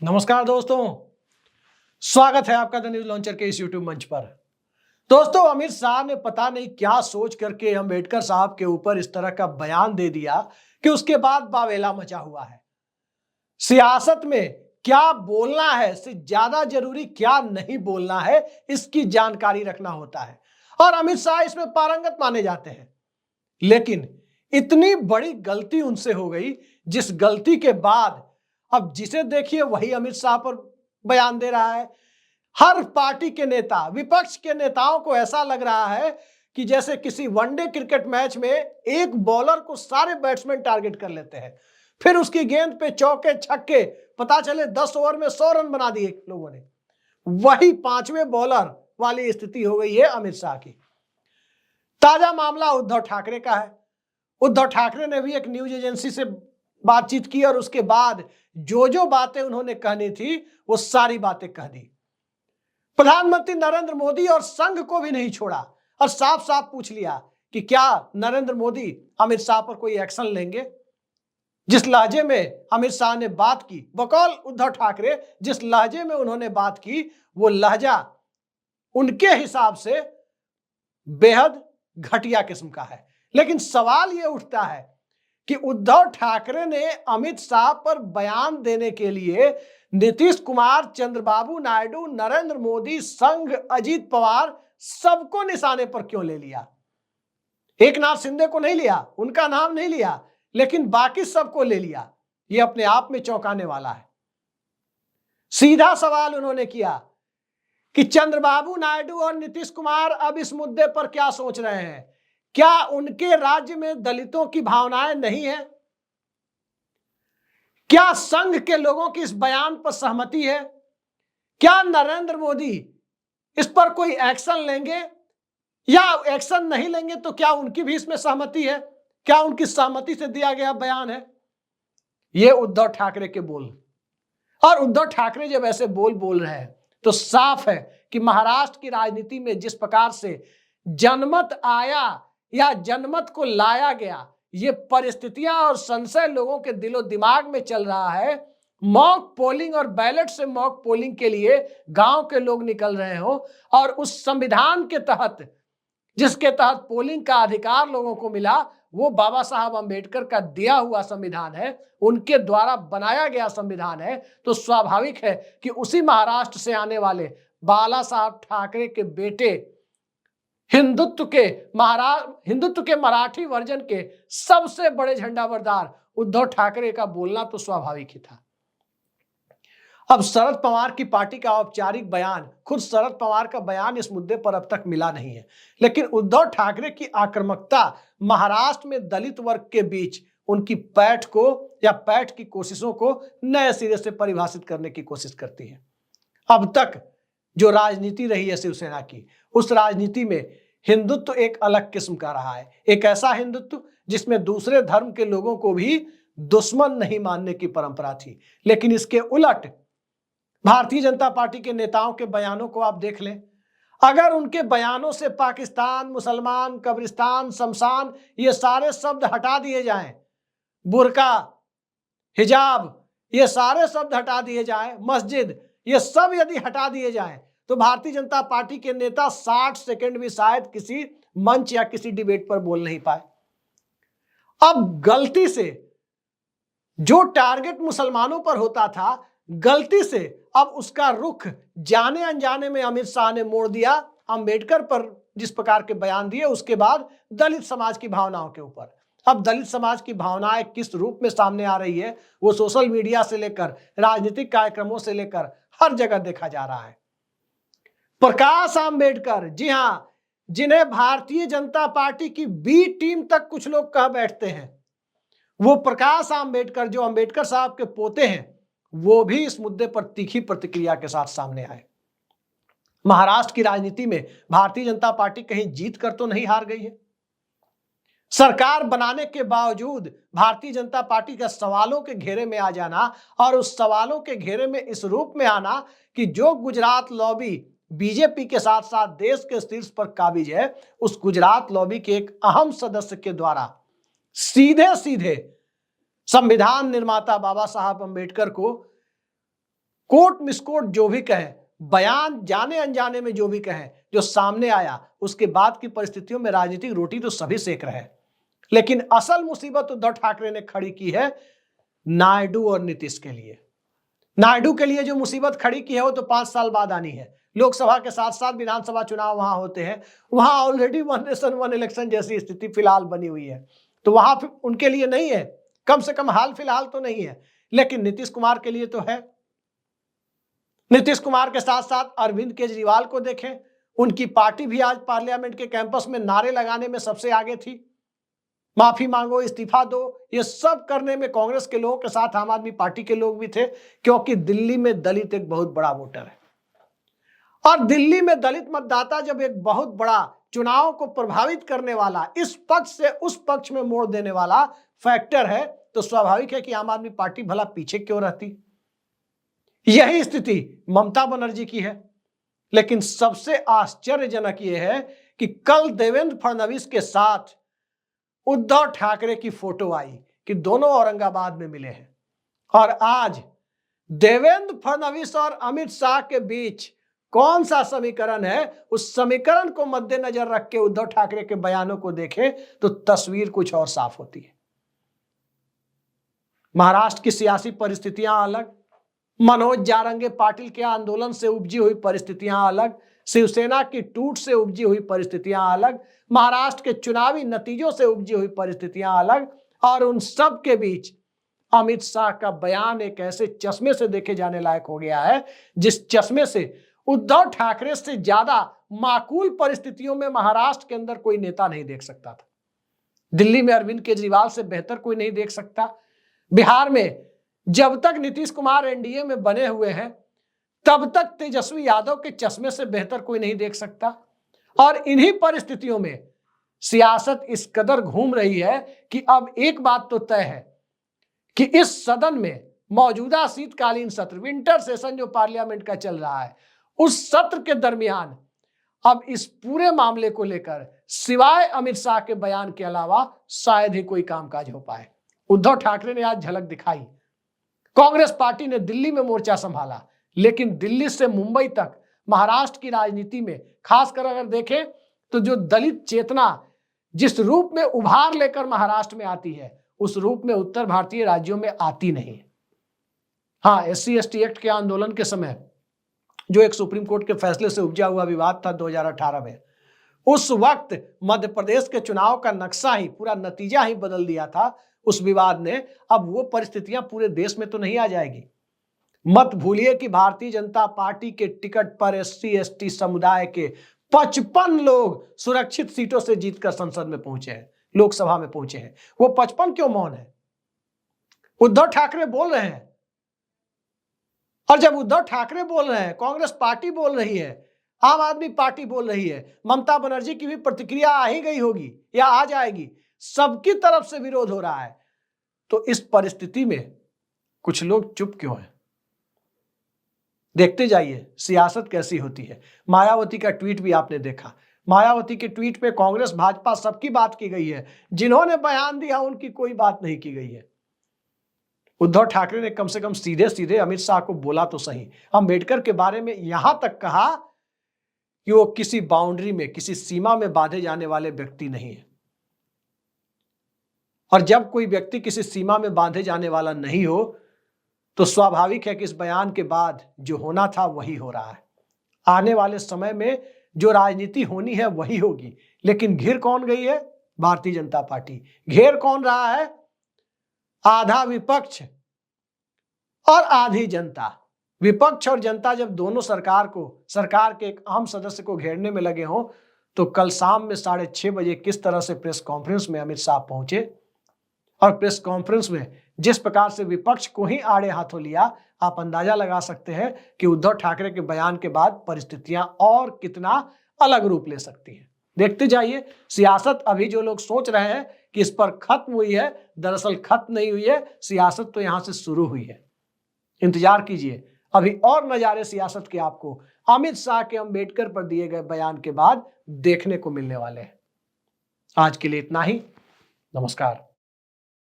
नमस्कार दोस्तों, स्वागत है आपका द न्यूज लॉन्चर के इस यूट्यूब मंच पर। दोस्तों, अमित शाह ने पता नहीं क्या सोच करके अम्बेडकर साहब के ऊपर इस तरह का बयान दे दिया कि उसके बाद वावेला मचा हुआ है। सियासत में क्या बोलना है से ज्यादा जरूरी क्या नहीं बोलना है, इसकी जानकारी रखना होता है और अमित शाह इसमें पारंगत माने जाते हैं। लेकिन इतनी बड़ी गलती उनसे हो गई, जिस गलती के बाद अब जिसे देखिए वही अमित शाह पर बयान दे रहा है। हर पार्टी के नेता, विपक्ष के नेताओं को ऐसा लग रहा है कि जैसे किसी वनडे क्रिकेट मैच में एक बॉलर को सारे बैट्समैन टारगेट कर लेते हैं, फिर उसकी गेंद पे चौके छक्के, पता चले 10 ओवर में 100 रन बना दिए लोगों ने। वही पांचवें बॉलर वाली स्थिति हो गई है अमित शाह की। ताजा मामला उद्धव ठाकरे का है। उद्धव ठाकरे ने भी एक न्यूज एजेंसी से बातचीत की और उसके बाद जो बातें उन्होंने कहनी थी वो सारी बातें कह दी। प्रधानमंत्री नरेंद्र मोदी और संघ को भी नहीं छोड़ा और साफ साफ पूछ लिया कि क्या नरेंद्र मोदी अमित शाह पर कोई एक्शन लेंगे। जिस लहजे में अमित शाह ने बात की, बकौल उद्धव ठाकरे जिस लहजे में उन्होंने बात की, वो लहजा उनके हिसाब से बेहद घटिया किस्म का है। लेकिन सवाल यह उठता है कि उद्धव ठाकरे ने अमित शाह पर बयान देने के लिए नीतीश कुमार, चंद्रबाबू नायडू, नरेंद्र मोदी, संघ, अजीत पवार सबको निशाने पर क्यों ले लिया? एकनाथ शिंदे को नहीं लिया, उनका नाम नहीं लिया, लेकिन बाकी सबको ले लिया। यह अपने आप में चौंकाने वाला है। सीधा सवाल उन्होंने किया कि चंद्रबाबू नायडू और नीतीश कुमार अब इस मुद्दे पर क्या सोच रहे हैं? क्या उनके राज्य में दलितों की भावनाएं नहीं है? क्या संघ के लोगों की इस बयान पर सहमति है? क्या नरेंद्र मोदी इस पर कोई एक्शन लेंगे या एक्शन नहीं लेंगे तो क्या उनकी भी इसमें सहमति है? क्या उनकी सहमति से दिया गया बयान है? ये उद्धव ठाकरे के बोल। और उद्धव ठाकरे जब ऐसे बोल रहे हैं तो साफ है कि महाराष्ट्र की राजनीति में जिस प्रकार से जनमत आया या जनमत को लाया गया, ये परिस्थितियां और संशय लोगों के दिलो दिमाग में चल रहा है। मॉक पोलिंग और बैलेट से मॉक पोलिंग के लिए गांव के लोग निकल रहे हो और उस संविधान के तहत, जिसके तहत पोलिंग का अधिकार लोगों को मिला, वो बाबा साहब अंबेडकर का दिया हुआ संविधान है, उनके द्वारा बनाया गया संविधान है। तो स्वाभाविक है कि उसी महाराष्ट्र से आने वाले बाला साहब ठाकरे के बेटे हिंदुत्व के मराठी वर्जन के सबसे बड़े झंडाबरदार उद्धव ठाकरे का बोलना तो स्वाभाविक ही था। अब शरद पवार की पार्टी का औपचारिक बयान, खुद शरद पवार का बयान इस मुद्दे पर अब तक मिला नहीं है, लेकिन उद्धव ठाकरे की आक्रामकता महाराष्ट्र में दलित वर्ग के बीच उनकी पैठ को या पैठ की कोशिशों को नए सिरे से परिभाषित करने की कोशिश करती है। अब तक जो राजनीति रही है शिवसेना की, उस राजनीति में हिंदुत्व एक अलग किस्म का रहा है। एक ऐसा हिंदुत्व जिसमें दूसरे धर्म के लोगों को भी दुश्मन नहीं मानने की परंपरा थी। लेकिन इसके उलट भारतीय जनता पार्टी के नेताओं के बयानों को आप देख लें। अगर उनके बयानों से पाकिस्तान, मुसलमान, कब्रिस्तान, शमशान, ये सारे शब्द हटा दिए जाएं, बुर्का, हिजाब, ये सारे शब्द हटा दिए जाएं, मस्जिद, ये सब यदि हटा दिए जाएं, तो भारतीय जनता पार्टी के नेता 60 सेकंड भी शायद किसी मंच या किसी डिबेट पर बोल नहीं पाए। अब गलती से जो टारगेट मुसलमानों पर होता था, गलती से अब उसका रुख जाने अनजाने में अमित शाह ने मोड़ दिया अंबेडकर पर जिस प्रकार के बयान दिए, उसके बाद दलित समाज की भावनाओं के ऊपर। अब दलित समाज की भावनाएं किस रूप में सामने आ रही है, वो सोशल मीडिया से लेकर राजनीतिक कार्यक्रमों से लेकर हर जगह देखा जा रहा है। प्रकाश आंबेडकर, जी हां, जिन्हें भारतीय जनता पार्टी की बी टीम तक कुछ लोग कह बैठते हैं, वो प्रकाश आंबेडकर जो अंबेडकर साहब के पोते हैं, वो भी इस मुद्दे पर तीखी प्रतिक्रिया के साथ सामने आए। महाराष्ट्र की राजनीति में भारतीय जनता पार्टी कहीं जीत कर तो नहीं हार गई है। सरकार बनाने के बावजूद भारतीय जनता पार्टी का सवालों के घेरे में आ जाना और उस सवालों के घेरे में इस रूप में आना कि जो गुजरात लॉबी बीजेपी के साथ साथ देश के शीर्ष पर काबिज है, उस गुजरात लॉबी के एक अहम सदस्य के द्वारा सीधे सीधे संविधान निर्माता बाबा साहब अंबेडकर को कोट मिसकोट जो भी कहे, बयान जाने अनजाने में जो भी कहे, जो सामने आया उसके बाद की परिस्थितियों में राजनीतिक रोटी तो सभी सेक रहे हैं। लेकिन असल मुसीबत उद्धव ठाकरे ने खड़ी की है नायडू और नीतीश के लिए। नायडू के लिए जो मुसीबत खड़ी की है वो तो 5 साल बाद आनी है। लोकसभा के साथ साथ विधानसभा चुनाव वहां होते हैं, वहां already one nation one election जैसी स्थिति फिलहाल बनी हुई है, तो वहां उनके लिए नहीं है, कम से कम हाल फिलहाल तो नहीं है। लेकिन नीतीश कुमार के लिए तो है। नीतीश कुमार के साथ साथ अरविंद केजरीवाल को देखें, उनकी पार्टी भी आज पार्लियामेंट के कैंपस में नारे लगाने में सबसे आगे थी, माफी मांगो, इस्तीफा दो, ये सब करने में कांग्रेस के लोगों के साथ आम आदमी पार्टी के लोग भी थे, क्योंकि दिल्ली में दलित एक बहुत बड़ा वोटर है। और दिल्ली में दलित मतदाता जब एक बहुत बड़ा चुनाव को प्रभावित करने वाला, इस पक्ष से उस पक्ष में मोड़ देने वाला फैक्टर है, तो स्वाभाविक है कि आम आदमी पार्टी भला पीछे क्यों रहती। यही स्थिति ममता बनर्जी की है। लेकिन सबसे आश्चर्यजनक यह है कि कल देवेंद्र फडणवीस के साथ उद्धव ठाकरे की फोटो आई कि दोनों औरंगाबाद में मिले हैं, और आज देवेंद्र फडणवीस और अमित शाह के बीच कौन सा समीकरण है, उस समीकरण को मद्देनजर रख के उद्धव ठाकरे के बयानों को देखें तो तस्वीर कुछ और साफ होती है। महाराष्ट्र की सियासी परिस्थितियां अलग, मनोज जारंगे पाटिल के आंदोलन से उपजी हुई परिस्थितियां अलग, शिवसेना की टूट से उपजी हुई परिस्थितियां अलग, महाराष्ट्र के चुनावी नतीजों से उपजी हुई परिस्थितियां अलग, और उन सब के बीच अमित शाह का बयान एक ऐसे चश्मे से देखे जाने लायक हो गया है जिस चश्मे से उद्धव ठाकरे से ज्यादा माकूल परिस्थितियों में महाराष्ट्र के अंदर कोई नेता नहीं देख सकता था। दिल्ली में अरविंद केजरीवाल से बेहतर कोई नहीं देख सकता। बिहार में जब तक नीतीश कुमार एनडीए में बने हुए हैं तब तक तेजस्वी यादव के चश्मे से बेहतर कोई नहीं देख सकता। और इन्हीं परिस्थितियों में सियासत इस कदर घूम रही है कि अब एक बात तो तय है कि इस सदन में मौजूदा शीतकालीन सत्र, विंटर सेशन जो पार्लियामेंट का चल रहा है, उस सत्र के दरमियान अब इस पूरे मामले को लेकर सिवाय अमित शाह के बयान के अलावा शायद ही कोई कामकाज हो पाए। उद्धव ठाकरे ने आज झलक दिखाई। कांग्रेस पार्टी ने दिल्ली में मोर्चा संभाला, लेकिन दिल्ली से मुंबई तक महाराष्ट्र की राजनीति में खासकर अगर देखें तो जो दलित चेतना जिस रूप में उभार लेकर महाराष्ट्र में आती है, उस रूप में उत्तर भारतीय राज्यों में आती नहीं। हाँ, SC/ST एक्ट के आंदोलन के समय जो एक सुप्रीम कोर्ट के फैसले से उपजा हुआ विवाद था 2018 में, उस वक्त मध्य प्रदेश के चुनाव का नक्शा ही, पूरा नतीजा ही बदल दिया था उस विवाद ने। अब वो परिस्थितियां पूरे देश में तो नहीं आ जाएगी। मत भूलिए कि भारतीय जनता पार्टी के टिकट पर SC/ST समुदाय के 55 लोग सुरक्षित सीटों से जीतकर संसद में पहुंचे हैं, लोकसभा में पहुंचे हैं। वो 55 क्यों मौन है? उद्धव ठाकरे बोल रहे हैं, और जब उद्धव ठाकरे बोल रहे हैं, कांग्रेस पार्टी बोल रही है, आम आदमी पार्टी बोल रही है, ममता बनर्जी की भी प्रतिक्रिया आ ही गई होगी या आ जाएगी, सबकी तरफ से विरोध हो रहा है, तो इस परिस्थिति में कुछ लोग चुप क्यों हैं? देखते जाइए सियासत कैसी होती है। मायावती का ट्वीट भी आपने देखा। मायावती के ट्वीट पे कांग्रेस भाजपा सबकी बात की गई है, जिन्होंने बयान दिया उनकी कोई बात नहीं की गई है। उद्धव ठाकरे ने कम से कम सीधे सीधे अमित शाह को बोला तो सही, अंबेडकर के बारे में यहां तक कहा कि वो किसी बाउंड्री में, किसी सीमा में बांधे जाने वाले व्यक्ति नहीं है। और जब कोई व्यक्ति किसी सीमा में बांधे जाने वाला नहीं हो तो स्वाभाविक है कि इस बयान के बाद जो होना था वही हो रहा है। आने वाले समय में जो राजनीति होनी है वही होगी। लेकिन घिर कौन गई है? भारतीय जनता पार्टी। घेर कौन रहा है? आधा विपक्ष और आधी जनता। विपक्ष और जनता जब दोनों सरकार के एक अहम सदस्य को घेरने में लगे हों, तो कल शाम में 6:30 बजे किस तरह से प्रेस कॉन्फ्रेंस में अमित शाह पहुंचे, और प्रेस कॉन्फ्रेंस में जिस प्रकार से विपक्ष को ही आड़े हाथों लिया, आप अंदाजा लगा सकते हैं कि उद्धव ठाकरे के बयान के बाद परिस्थितियां और कितना अलग रूप ले सकती हैं। देखते जाइए। सियासत अभी जो लोग सोच रहे हैं कि इस पर खत्म हुई है, दरअसल खत्म नहीं हुई है, सियासत तो यहां से शुरू हुई है। इंतजार कीजिए, अभी और नजारे सियासत के आपको अमित शाह के अंबेडकर पर दिए गए बयान के बाद देखने को मिलने वाले हैं। आज के लिए इतना ही। नमस्कार।